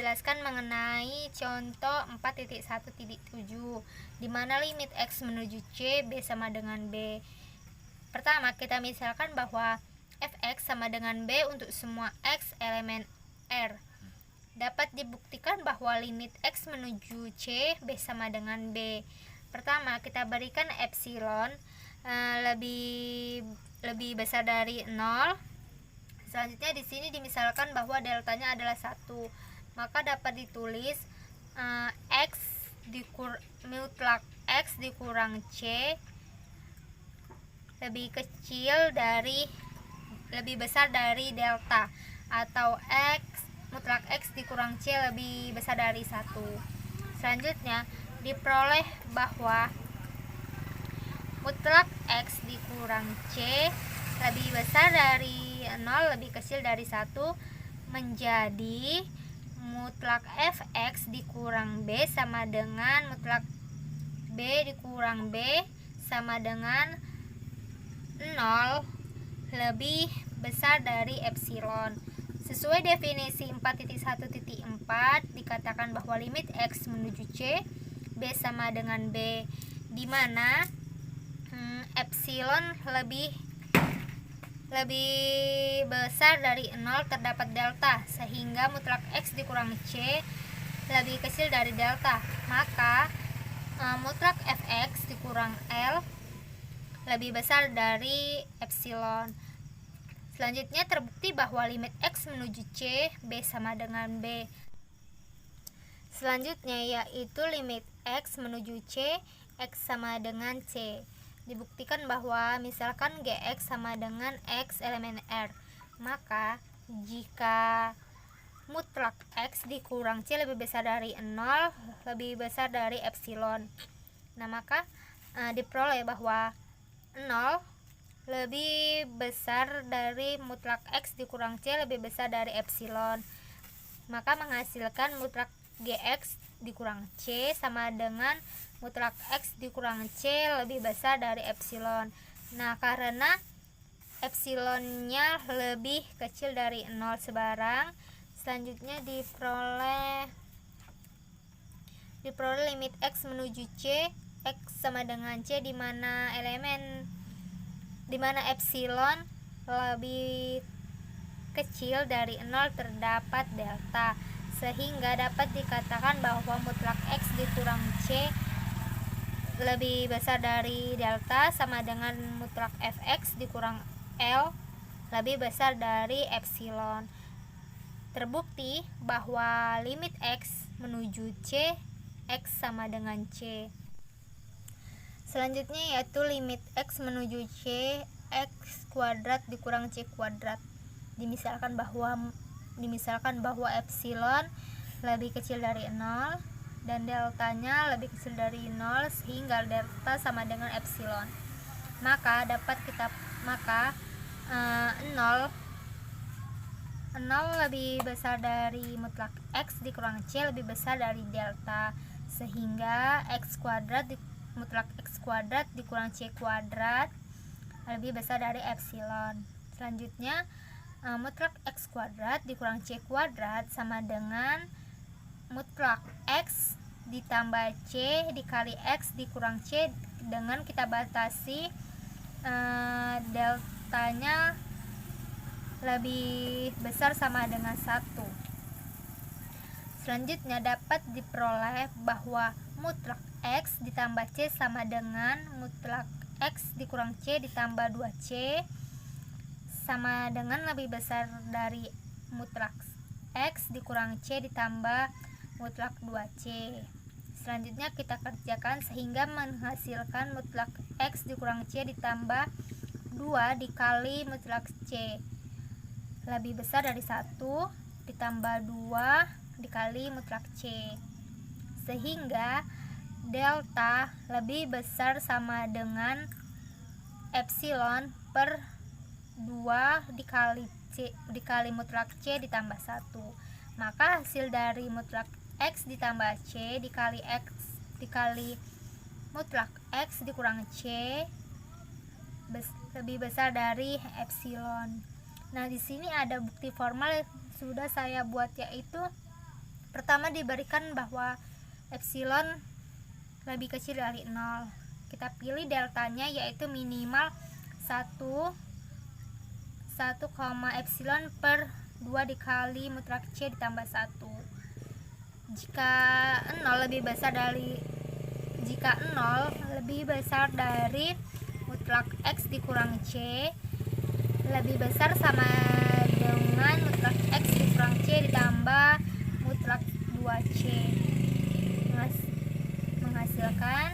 menjelaskan mengenai contoh 4.1.7 di mana limit X menuju C B sama dengan B. Pertama, kita misalkan bahwa fx sama dengan B untuk semua X elemen R. Dapat dibuktikan bahwa limit X menuju C B sama dengan B. Pertama, kita berikan epsilon lebih besar dari 0. Selanjutnya di sini dimisalkan bahwa deltanya adalah 1. Maka dapat ditulis mutlak X dikurang C lebih besar dari delta, atau mutlak X dikurang C lebih besar dari 1. Selanjutnya diperoleh bahwa mutlak X dikurang C lebih besar dari 0 lebih kecil dari 1 menjadi mutlak fx dikurang B sama dengan mutlak B dikurang B sama dengan 0 lebih besar dari epsilon. Sesuai definisi 4.1.4 dikatakan bahwa limit X menuju C B sama dengan B, di mana epsilon lebih besar dari 0 terdapat delta, sehingga mutlak X dikurang C lebih kecil dari delta. Maka mutlak fx dikurang L lebih besar dari epsilon. Selanjutnya terbukti bahwa limit X menuju C B sama dengan B. Selanjutnya yaitu limit X menuju C X sama dengan C. Dibuktikan bahwa misalkan Gx sama dengan X elemen R, maka jika mutlak X dikurang C lebih besar dari 0 lebih besar dari epsilon, nah maka diperoleh bahwa 0 lebih besar dari mutlak X dikurang C lebih besar dari epsilon, maka menghasilkan mutlak Gx dikurang C sama dengan mutlak X dikurang C lebih besar dari epsilon. Nah, karena epsilonnya lebih kecil dari 0 sebarang, selanjutnya diperoleh limit X menuju C X sama dengan C di mana epsilon lebih kecil dari 0 terdapat delta, sehingga dapat dikatakan bahwa mutlak X dikurang C lebih besar dari delta sama dengan mutlak fx dikurang L lebih besar dari epsilon. Terbukti bahwa limit X menuju C X sama dengan C. Selanjutnya yaitu limit X menuju C X kuadrat dikurang C kuadrat. Dimisalkan bahwa epsilon lebih kecil dari 0 dan deltanya lebih kecil dari 0, sehingga delta sama dengan epsilon. Maka 0 lebih besar dari mutlak X dikurang C lebih besar dari delta, sehingga mutlak X kuadrat dikurang C kuadrat lebih besar dari epsilon. Selanjutnya mutlak X kuadrat dikurang C kuadrat sama dengan mutlak X ditambah C dikali X dikurang C dengan kita batasi deltanya lebih besar sama dengan 1. Selanjutnya dapat diperoleh bahwa mutlak X ditambah C sama dengan mutlak X dikurang C ditambah 2C sama dengan lebih besar dari mutlak X dikurang C ditambah mutlak 2C. Selanjutnya kita kerjakan sehingga menghasilkan mutlak X dikurang C ditambah 2 dikali mutlak C lebih besar dari 1 ditambah 2 dikali mutlak C, sehingga delta lebih besar sama dengan epsilon per 2 dikali mutlak C ditambah 1. Maka hasil dari mutlak X ditambah C dikali mutlak X dikurang C lebih besar dari epsilon. Nah, di sini ada bukti formal yang sudah saya buat, yaitu Pertama diberikan bahwa epsilon lebih kecil dari 0. Kita pilih deltanya yaitu minimal 1 epsilon per 2 dikali mutlak C ditambah 1. Jika 0 lebih besar dari mutlak X dikurang C, lebih besar sama dengan mutlak X dikurang C ditambah mutlak 2C, menghasilkan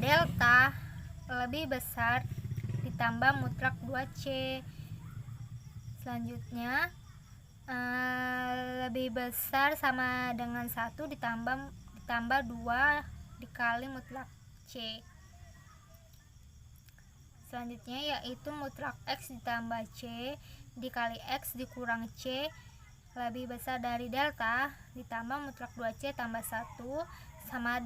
delta lebih besar ditambah mutlak 2C. Selanjutnya lebih besar sama dengan 1 ditambah 2 dikali mutlak C. Selanjutnya yaitu mutlak X ditambah C dikali X dikurang C lebih besar dari delta ditambah mutlak 2C tambah 1 sama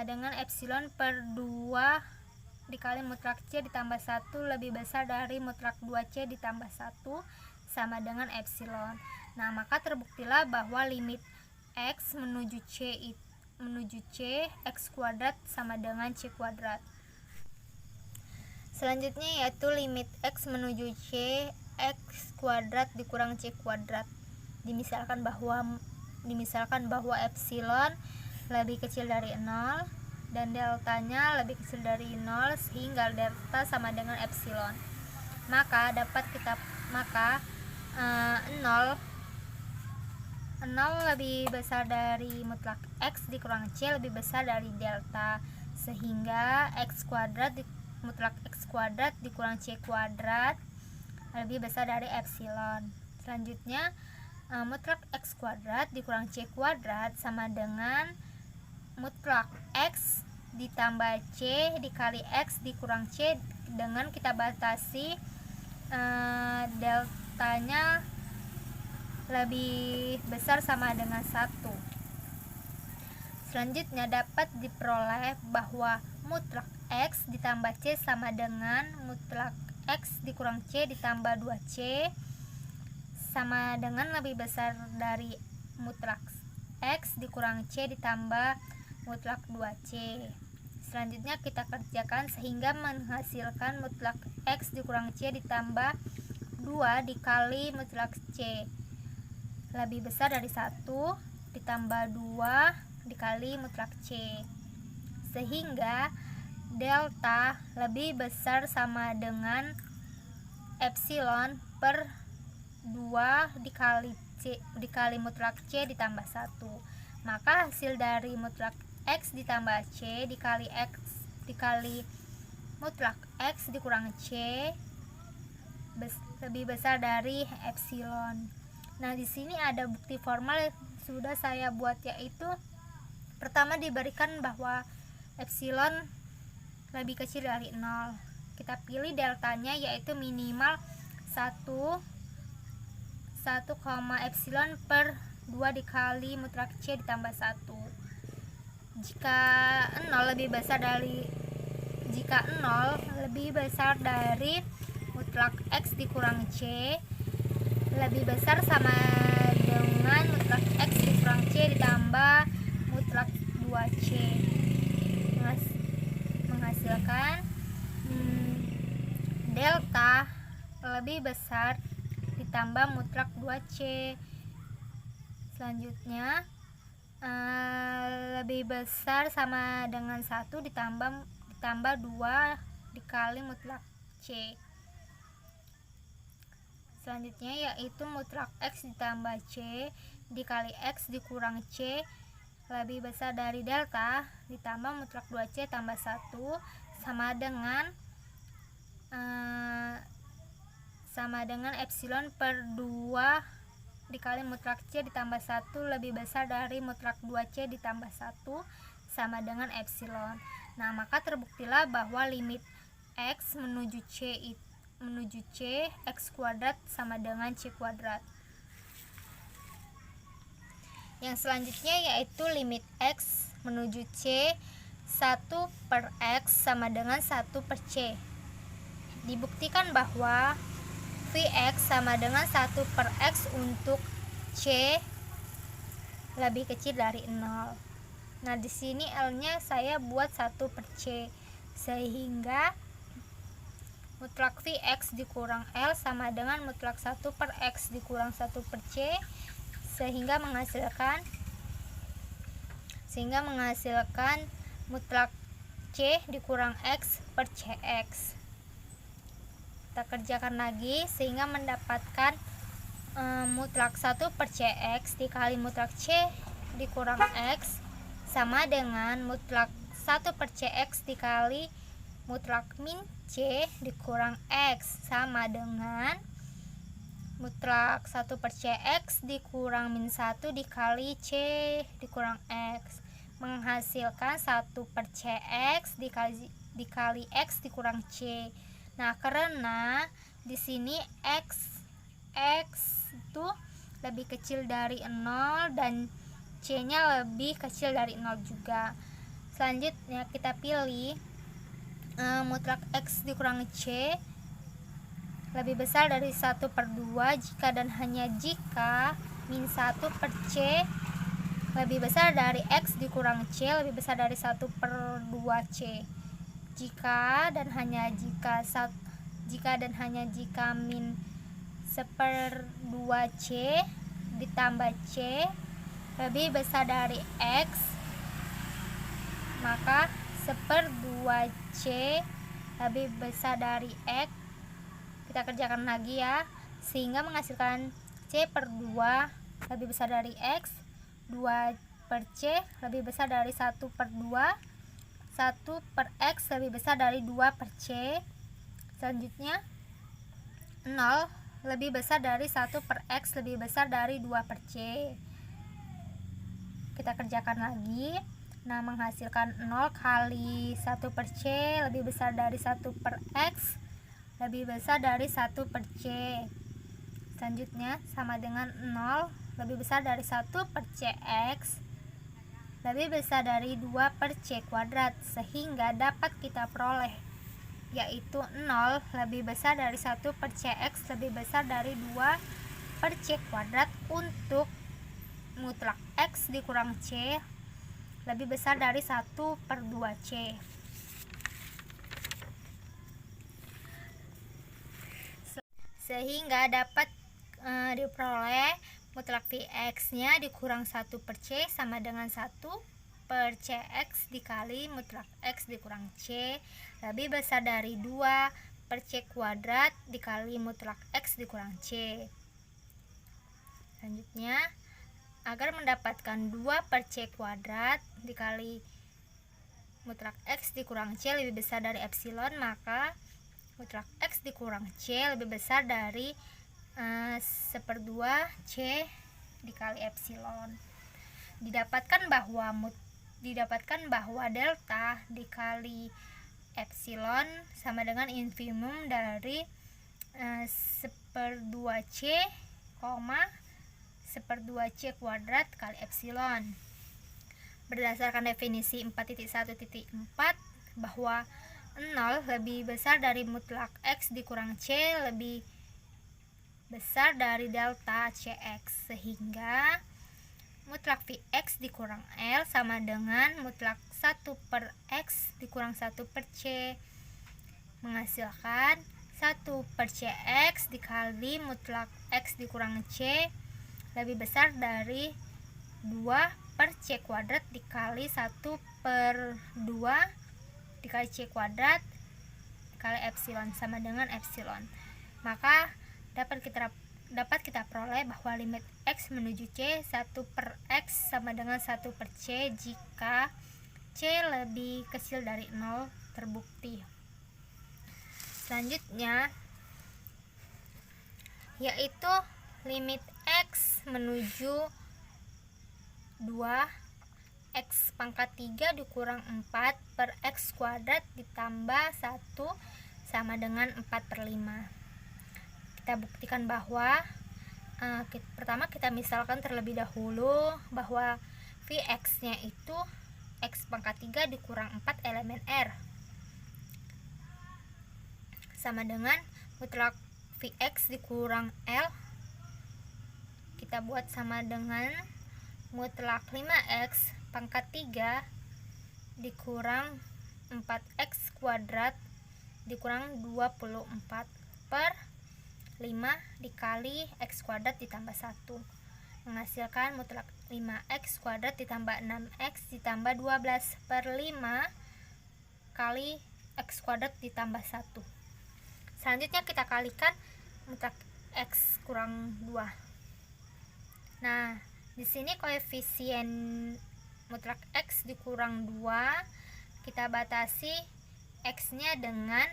dengan epsilon per 2 dikali mutlak C ditambah 1 lebih besar dari mutlak 2C ditambah 1 sama dengan epsilon. Nah, maka terbuktilah bahwa limit X menuju C X kuadrat sama dengan C kuadrat. Selanjutnya yaitu limit X menuju C X kuadrat dikurang C kuadrat. Dimisalkan bahwa epsilon lebih kecil dari 0 dan deltanya lebih kecil dari 0 sehingga delta sama dengan epsilon. Maka 0 lebih besar dari mutlak X dikurang C lebih besar dari delta, sehingga X kuadrat mutlak X kuadrat dikurang C kuadrat lebih besar dari epsilon. Selanjutnya mutlak X kuadrat dikurang C kuadrat sama dengan mutlak X ditambah C dikali X dikurang C dengan kita batasi deltanya lebih besar sama dengan 1. Selanjutnya dapat diperoleh bahwa mutlak X ditambah C sama dengan mutlak X dikurang C ditambah 2C sama dengan lebih besar dari mutlak X dikurang C ditambah mutlak 2C. Selanjutnya kita kerjakan sehingga menghasilkan mutlak X dikurang C ditambah 2 dikali mutlak C lebih besar dari 1 ditambah 2 dikali mutlak C, sehingga delta lebih besar sama dengan epsilon per 2 dikali mutlak C ditambah 1. Maka hasil dari mutlak X ditambah C dikali mutlak X dikurang C lebih besar dari epsilon. Nah, di sini ada bukti formal yang sudah saya buat, yaitu pertama diberikan bahwa epsilon lebih kecil dari 0. Kita pilih deltanya yaitu minimal 1 epsilon per 2 dikali mutlak C ditambah 1. Jika 0 lebih besar dari mutlak X dikurang C lebih besar sama dengan mutlak X dikurang C ditambah mutlak 2C, menghasilkan delta lebih besar ditambah mutlak 2C. Selanjutnya lebih besar sama dengan 1 ditambah 2 dikali mutlak C. Selanjutnya yaitu mutlak X ditambah C dikali X dikurang C lebih besar dari delta ditambah mutlak 2C tambah 1 sama dengan epsilon per 2 dikali mutlak C ditambah 1 lebih besar dari mutlak 2C ditambah 1 sama dengan epsilon. Nah, maka terbuktilah bahwa limit X menuju C X kuadrat sama dengan C kuadrat. Yang selanjutnya yaitu limit X menuju C 1 per X sama dengan 1 per C. Dibuktikan bahwa Vx sama dengan 1/x untuk C lebih kecil dari 0. Nah, di sini L-nya saya buat 1/C, sehingga mutlak Vx dikurang L sama dengan mutlak 1/x dikurang 1/C, sehingga menghasilkan mutlak C dikurang X per Cx. Kita kerjakan lagi sehingga mendapatkan mutlak 1/Cx dikali mutlak C dikurang X sama dengan mutlak 1/Cx dikali mutlak min C dikurang X sama dengan mutlak 1/Cx dikurang min 1 dikali C dikurang X, menghasilkan 1/Cx dikali X dikurang C. Nah, karena di sini X itu lebih kecil dari 0 dan C nya lebih kecil dari 0 juga. Selanjutnya kita pilih mutlak X dikurang C lebih besar dari 1/2 jika dan hanya jika min 1/C lebih besar dari X dikurang C lebih besar dari 1/2C. Jika dan hanya jika min 1/2C ditambah C lebih besar dari X, maka 1/2C lebih besar dari X. Kita kerjakan lagi ya, sehingga menghasilkan C/2 lebih besar dari X, 2/C lebih besar dari 1/2, 1/X lebih besar dari 2/C. Selanjutnya 0 lebih besar dari 1/X lebih besar dari 2/C. Kita kerjakan lagi. Nah, menghasilkan 0 kali 1/C lebih besar dari 1/X lebih besar dari 1/C. Selanjutnya sama dengan 0 lebih besar dari 1/Cx lebih besar dari 2/C kuadrat, sehingga dapat kita peroleh yaitu 0 lebih besar dari 1/Cx lebih besar dari 2/C kuadrat untuk mutlak X dikurang C lebih besar dari 1/2C. Sehingga dapat diperoleh mutlak Vx nya dikurang 1/C sama dengan 1/Cx dikali mutlak X dikurang C lebih besar dari 2/C kuadrat dikali mutlak X dikurang C. Selanjutnya, agar mendapatkan 2/C kuadrat dikali mutlak X dikurang C lebih besar dari epsilon, maka mutlak X dikurang C lebih besar dari 1/2C dikali epsilon. Didapatkan bahwa delta dikali epsilon sama dengan infimum dari 1/2C, 1/2C kuadrat kali epsilon. Berdasarkan definisi 4.1.4 bahwa 0 lebih besar dari mutlak X dikurang C lebih besar dari delta Cx, sehingga mutlak Vx dikurang L sama dengan mutlak 1/X dikurang 1/C, menghasilkan 1/Cx dikali mutlak X dikurang C lebih besar dari 2/C kuadrat dikali 1/2 dikali C kuadrat dikali epsilon sama dengan epsilon. Maka dapat kita peroleh bahwa limit X menuju C 1/X sama dengan 1/C jika C lebih kecil dari 0 terbukti. Selanjutnya yaitu limit X menuju 2 X pangkat 3 dikurang 4/X kuadrat ditambah 1 sama dengan 4/5. Kita buktikan bahwa pertama kita misalkan terlebih dahulu bahwa Vx nya itu X pangkat 3 dikurang 4 elemen R sama dengan mutlak Vx dikurang L kita buat sama dengan mutlak 5x pangkat 3 dikurang 4x kuadrat dikurang 24 per 5 dikali x kuadrat ditambah 1 menghasilkan mutlak 5x kuadrat ditambah 6x ditambah 12 per 5 kali x kuadrat ditambah 1. Selanjutnya kita kalikan mutlak x kurang 2. Nah, di sini koefisien mutlak x dikurang 2 kita batasi x-nya dengan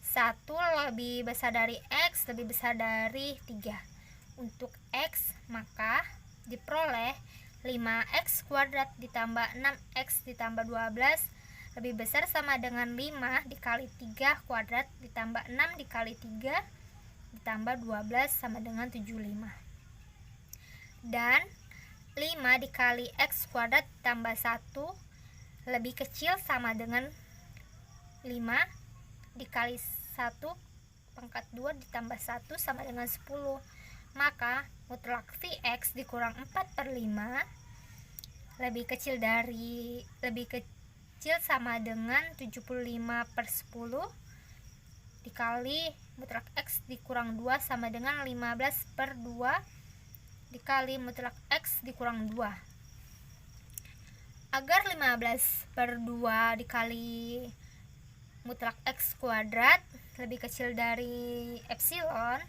1 lebih besar dari x lebih besar dari 3. Untuk x maka diperoleh 5x kuadrat ditambah 6x ditambah 12 lebih besar sama dengan 5 dikali 3 kuadrat ditambah 6 dikali 3 ditambah 12 sama dengan 75. Dan 5 dikali x kuadrat ditambah 1 lebih kecil sama dengan 5 dikali 1 pangkat 2 ditambah 1 sama dengan 10. Maka mutlak Vx dikurang 4 per 5 lebih kecil sama dengan 75 per 10 dikali mutlak x dikurang 2 sama dengan 15 per 2 dikali mutlak x dikurang 2. Agar 15 per 2 dikali mutlak x kuadrat lebih kecil dari epsilon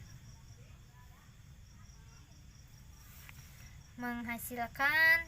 menghasilkan